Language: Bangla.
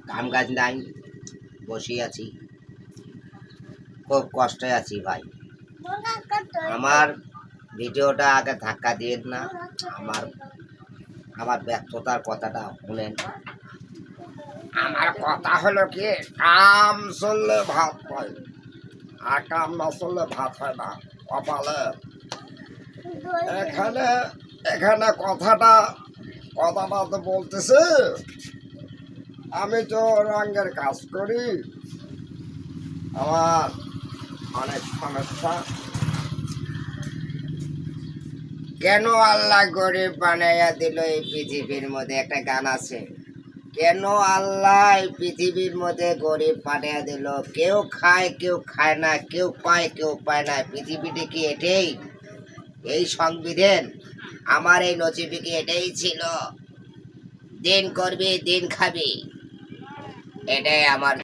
কাম কাজ নাই, বসে আছি, খুব কষ্টে আছি ভাই। আমার ভিডিওটা আগে ধাক্কা দিয়েন না, আমার আমার ব্যর্থতার কথাটা শুনেন। আমার কথা হলো কি, কাম চললে ভাত হয়, আর কাম না চললে ভাত হয় না কপালে। এখানে এখানে কথাটা তো বলতেছে, আমি তো রঙের কাজ করি, আমার অনেক সমস্যা। কেন আল্লাহ গরিব বানাইয়া দিল এই পৃথিবীর মধ্যে? একটা গান আছে, কেন আল্লাহ এই পৃথিবীর মধ্যে গরিব পাঠিয়ে দিল? কেউ খায় কেউ খায় না, কেউ পায় কেউ পায় না। পৃথিবীতে কি এটাই এই সংবিধান? আমার এই নসিবে কি এটাই ছিল? দিন করবি দিন খাবি, এটাই আমার